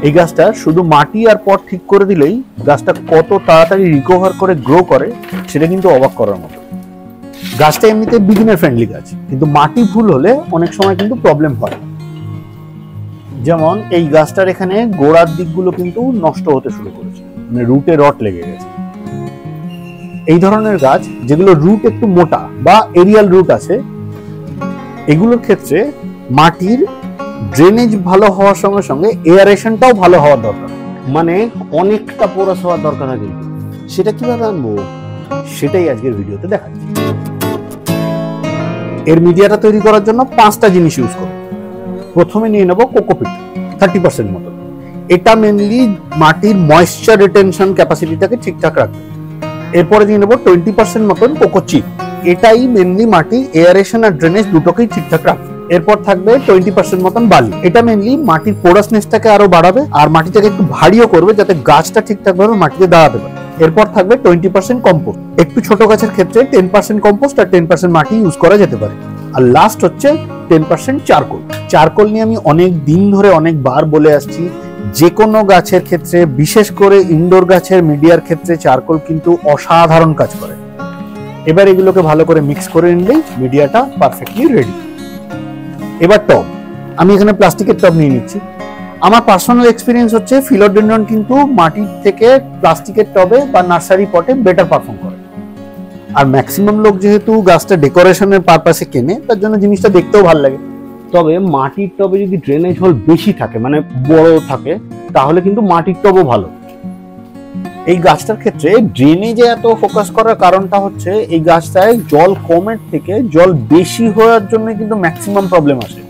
এই গাছটা শুধু মাটি আর পট ঠিক করে দিলেই গাছটা কত তাড়াতাড়ি রিকভার করে গ্রো করে সেটা কিন্তু অবাক করার মতো। গাছটা এমনিতে বিগিনার ফ্রেন্ডলি গাছ, কিন্তু মাটি ভুল হলে অনেক সময় কিন্তু প্রবলেম হয়। যেমন এই গাছটার এখানে গোড়ার দিকগুলো কিন্তু নষ্ট হতে শুরু করেছে, মানে রুটে রট লেগে গেছে। এই ধরনের গাছ যেগুলো রুট একটু মোটা বা এরিয়াল রুট আছে, এগুলোর ক্ষেত্রে মাটির ড্রেনেজ ভালো হওয়ার সঙ্গে সঙ্গে এয়ারেশনটাও ভালো হওয়ার দরকার, মানে অনেকটা পোরাস হওয়ার দরকার হয়। কিন্তু সেটা কিভাবে আনবো সেটাই আজকের ভিডিওতে দেখাচ্ছি। এর মিডিয়াটা তৈরি করার জন্য 5টা জিনিস ইউজ করব। প্রথমে নিয়ে নেব কোকোপিট 30% মতো। এটা মেনলি মাটির ময়েশ্চার রিটেনশন ক্যাপাসিটিটাকে ঠিকঠাক রাখবে। এরপরে নিয়ে নেব 20% মতন কোকোচিপ, এটাই মেনলি মাটির এয়ারেশন আর ড্রেনেজ দুটোকেই ঠিকঠাক রাখবে। এরপর থাকবে 20% মতন বালি, এটা মেনলি মাটির পোরাসনেসটাকে আরো বাড়াবে আর মাটিটাকে একটু ভারীও করবে যাতে গাছটা ঠিকঠাক ভাবে মাটিতে দাঁড়াতে পারে। এরপর থাকবে 20% কম্পোস্ট, একটু ছোট গাছের ক্ষেত্রে 10% কম্পোস্ট আর 10% মাটি ইউজ করা যেতে পারে। আর লাস্ট হচ্ছে 10% চারকোল। চারকোল নিয়ে আমি অনেক দিন ধরে অনেকবার বলে আসছি, যে কোনো গাছের ক্ষেত্রে, বিশেষ করে ইনডোর গাছের মিডিয়ার ক্ষেত্রে চারকোল কিন্তু অসাধারণ কাজ করে। এবার এগুলোকে ভালো করে মিক্স করে নিলেই মিডিয়াটা পারফেক্টলি রেডি। এবার টব, আমি এখানে প্লাস্টিকের টব নিয়ে নিচ্ছি। আমার পার্সোনাল এক্সপিরিয়েন্স হচ্ছে ফিলোডেন্ড্রন কিন্তু মাটির থেকে প্লাস্টিকের টবে বা নার্সারি পটে বেটার পারফর্ম করে। আর ম্যাক্সিমাম লোক যেহেতু গাছটা ডেকোরেশনের পারপাসে কেনে, তার জন্য জিনিসটা দেখতেও ভালো লাগে। তবে মাটির টবে যদি ড্রেনেজ হোল বেশি থাকে, মানে বড় থাকে, তাহলে কিন্তু মাটির টবও ভালো। এই গাছটার ক্ষেত্রে ড্রেনেজে এত ফোকাস করার কারণটা হচ্ছে এই গাছটায় জল কমের থেকে জল বেশি হওয়ার জন্য কিন্তু ম্যাক্সিমাম প্রবলেম আসে।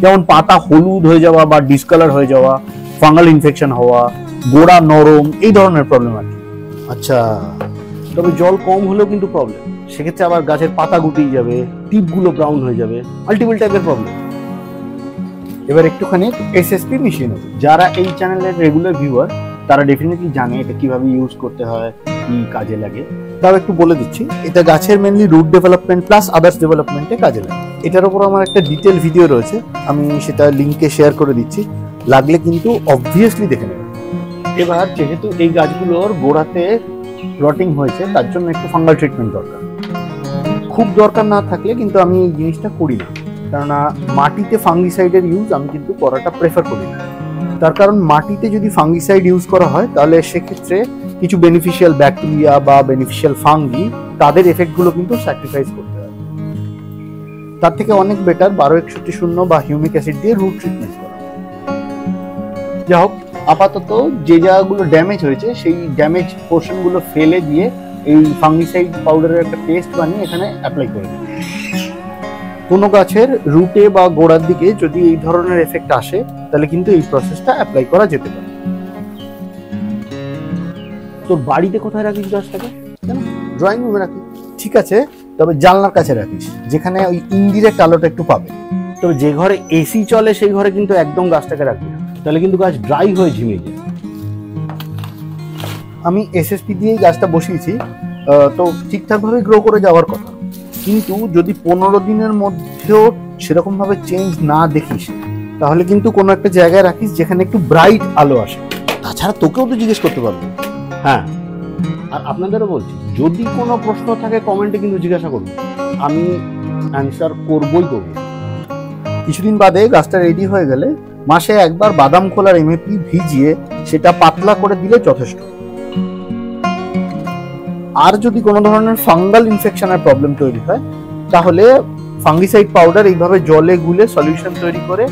যেমন পাতা হলুদ হয়ে যাওয়া বা ডিসকালার হয়ে যাওয়া, ফাঙ্গাল ইনফেকশন হওয়া, গোড়া নরম, এই ধরনের প্রবলেম আর কি। আচ্ছা, তবে জল কম হলেও কিন্তু প্রবলেম। সেক্ষেত্রে আবার গাছের পাতা গুটিয়ে যাবে, টিপগুলো ব্রাউন হয়ে যাবে, আলটিমেট টাইপের প্রবলেম। এবার একটুখানি এসএসপি মিশিয়ে নেব। যারা এই চ্যানেলের রেগুলার ভিউয়ার তারা ডেফিনেটলি জানে এটা কিভাবে ইউজ করতে হয়, কি কাজে লাগে। তাও একটু বলে দিচ্ছি, এটা গাছের mainly root development plus others ডেভেলপমেন্টে কাজে লাগে। এটার উপর আমার একটা ডিটেল ভিডিও রয়েছে, আমি সেটা লিঙ্কে শেয়ার করে দিচ্ছি, লাগলে কিন্তু অবভিয়াসলি দেখে নেবেন। এবার যেহেতু এই গাছগুলোর গোড়াতে রটিং হয়েছে, তার জন্য একটু ফাঙ্গাল ট্রিটমেন্ট দরকার। খুব দরকার না থাকলে কিন্তু আমি এই জিনিসটা করি না, কেননা মাটিতে ফাঙ্গিসাইডের ইউজ আমি কিন্তু করাটা প্রেফার করি না। তার কারণ মাটিতে যদি ফাঙ্গিসাইড ইউজ করা হয় তাহলে সেক্ষেত্রে কিছু বেনিফিশিয়াল ব্যাকটেরিয়া বা বেনিফিশিয়াল ফাঙ্গি, তাদের এফেক্টগুলো কিন্তু স্যাক্রিফাইস করতে হয়। তার থেকে অনেক বেটার 1261 বা হিউমিক অ্যাসিড দিয়ে রুট ট্রিটমেন্ট করা। যাই হোক, আপাতত যে জায়গাগুলো ড্যামেজ হয়েছে সেই ড্যামেজ পোর্শনগুলো ফেলে দিয়ে এই ফাঙ্গিসাইড পাউডারের একটা পেস্ট বানিয়ে এখানে অ্যাপ্লাই করে দিই। কোনো গাছের রুটে বা গোড়ার দিকে যদি এই ধরনের এফেক্ট আসে তাহলে কিন্তু এই প্রসেসটা অ্যাপ্লাই করা যেতে পারে। তোর বাড়িতে কোথায় রাখিস গাছটাকে? ড্রয়িং রুমে রাখিস, ঠিক আছে, তবে জানলার কাছে রাখিস, যেখানে ওই ইনডিরেক্ট আলোটা একটু পাবে। তবে যে ঘরে এসি চলে সেই ঘরে কিন্তু একদম গাছটাকে রাখবি, তাহলে কিন্তু গাছ ড্রাই হয়ে ঝিমিয়ে যায়। আমি এসএসপি দিয়েই গাছটা বসিয়েছি, তো ঠিকঠাকভাবে গ্রো করে যাওয়ার কথা। কিন্তু যদি 15 দিনের মধ্যেও সেরকম ভাবে চেঞ্জ না দেখিস, তাহলে কিন্তু কোনো একটা জায়গায় রাখিস যেখানে একটু ব্রাইট আলো আসে। তাছাড়া তোকেও তো জিজ্ঞেস করতে পারবো। হ্যাঁ, আর আপনাদেরও বলছি, যদি কোনো প্রশ্ন থাকে কমেন্টে কিন্তু জিজ্ঞাসা করুন, আমি অ্যান্সার করবই করব। কিছুদিন বাদে গাছটা রেডি হয়ে গেলে মাসে একবার বাদাম খোলার এমএপি ভিজিয়ে সেটা পাতলা করে দিলে যথেষ্ট। আর যদি কোনো ধরনের ফাঙ্গাল ইনফেকশনের প্রবলেম তৈরি হয় তাহলে ফাঙ্গিসাইড পাউডার এইভাবে জলে গুলে সলিউশন তৈরি করে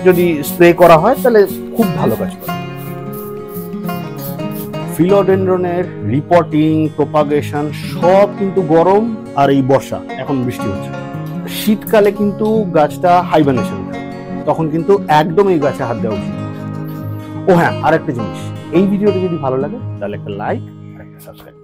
যদি স্প্রে করা হয় তাহলে খুব ভালো কাজ করে। ফিলোডেন্ড্রনের রিপোর্টিং, প্রোপাগেশন সব কিন্তু গরম আর এই বর্ষা, এখন বৃষ্টি হচ্ছে। শীতকালে কিন্তু গাছটা হাইবারনেশন, তখন কিন্তু একদম এই গাছে হাত দেওয়া উচিত। ও হ্যাঁ, আর একটা জিনিস, এই ভিডিওটা যদি ভালো লাগে তাহলে একটা লাইক আর একটা সাবস্ক্রাইব।